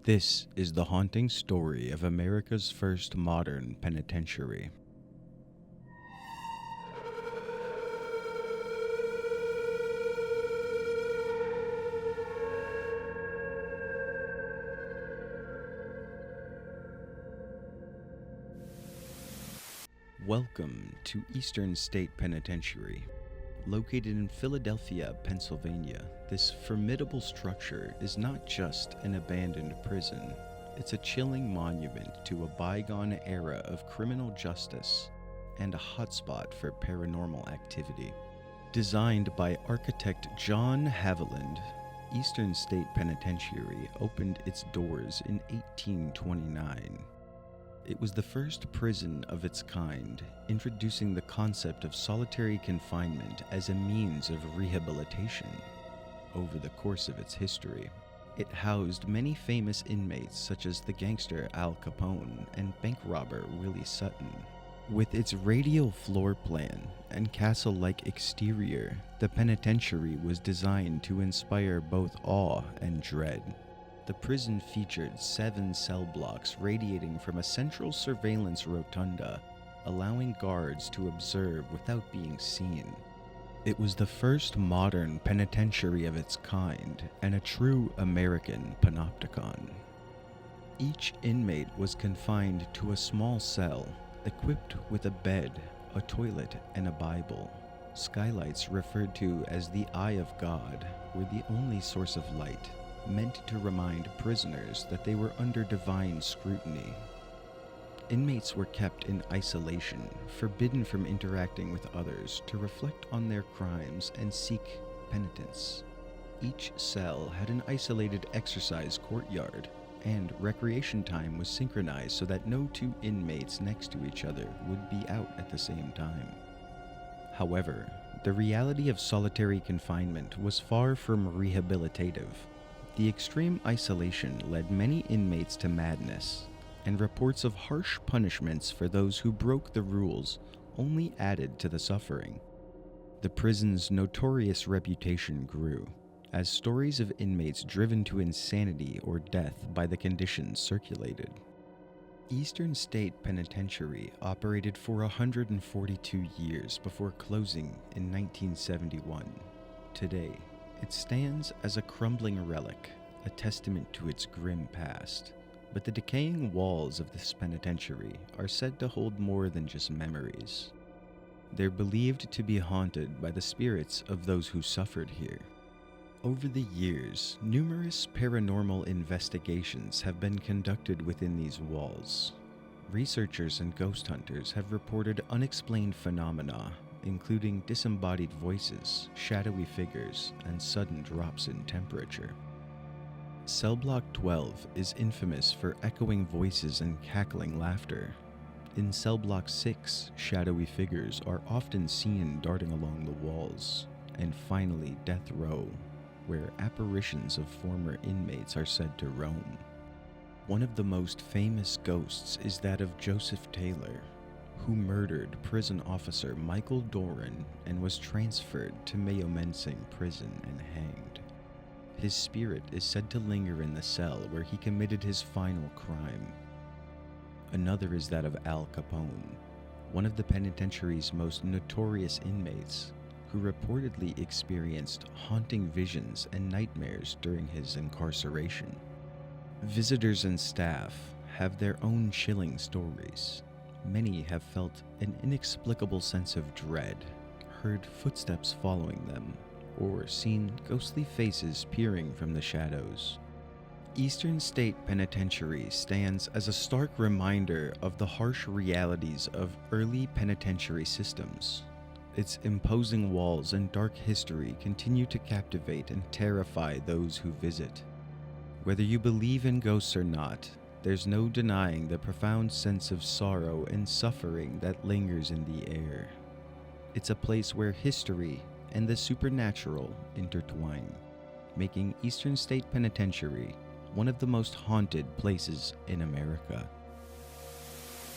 This is the haunting story of America's first modern penitentiary. Welcome to Eastern State Penitentiary. Located in Philadelphia, Pennsylvania, this formidable structure is not just an abandoned prison, it's a chilling monument to a bygone era of criminal justice and a hotspot for paranormal activity. Designed by architect John Haviland, Eastern State Penitentiary opened its doors in 1829. It was the first prison of its kind, introducing the concept of solitary confinement as a means of rehabilitation. Over the course of its history, it housed many famous inmates such as the gangster Al Capone and bank robber Willie Sutton. With its radial floor plan and castle-like exterior, the penitentiary was designed to inspire both awe and dread. The prison featured 7 cell blocks radiating from a central surveillance rotunda, allowing guards to observe without being seen. It was the first modern penitentiary of its kind and a true American panopticon. Each inmate was confined to a small cell, equipped with a bed, a toilet, and a Bible. Skylights, referred to as the Eye of God, were the only source of light, meant to remind prisoners that they were under divine scrutiny. Inmates were kept in isolation, forbidden from interacting with others, to reflect on their crimes and seek penitence. Each cell had an isolated exercise courtyard, and recreation time was synchronized so that no 2 inmates next to each other would be out at the same time. However, the reality of solitary confinement was far from rehabilitative. The extreme isolation led many inmates to madness, and reports of harsh punishments for those who broke the rules only added to the suffering. The prison's notorious reputation grew, as stories of inmates driven to insanity or death by the conditions circulated. Eastern State Penitentiary operated for 142 years before closing in 1971. Today, it stands as a crumbling relic, a testament to its grim past. But the decaying walls of this penitentiary are said to hold more than just memories. They're believed to be haunted by the spirits of those who suffered here. Over the years, numerous paranormal investigations have been conducted within these walls. Researchers and ghost hunters have reported unexplained phenomena, including disembodied voices, shadowy figures, and sudden drops in temperature. Cell Block 12 is infamous for echoing voices and cackling laughter. In Cell Block 6, shadowy figures are often seen darting along the walls. And finally, Death Row, where apparitions of former inmates are said to roam. One of the most famous ghosts is that of Joseph Taylor, who murdered prison officer Michael Doran and was transferred to Mayo-Mensing prison and hanged. His spirit is said to linger in the cell where he committed his final crime. Another is that of Al Capone, one of the penitentiary's most notorious inmates, who reportedly experienced haunting visions and nightmares during his incarceration. Visitors and staff have their own chilling stories. Many have felt an inexplicable sense of dread, heard footsteps following them, or seen ghostly faces peering from the shadows. Eastern State Penitentiary stands as a stark reminder of the harsh realities of early penitentiary systems. Its imposing walls and dark history continue to captivate and terrify those who visit. Whether you believe in ghosts or not, there's no denying the profound sense of sorrow and suffering that lingers in the air. It's a place where history and the supernatural intertwine, making Eastern State Penitentiary one of the most haunted places in America.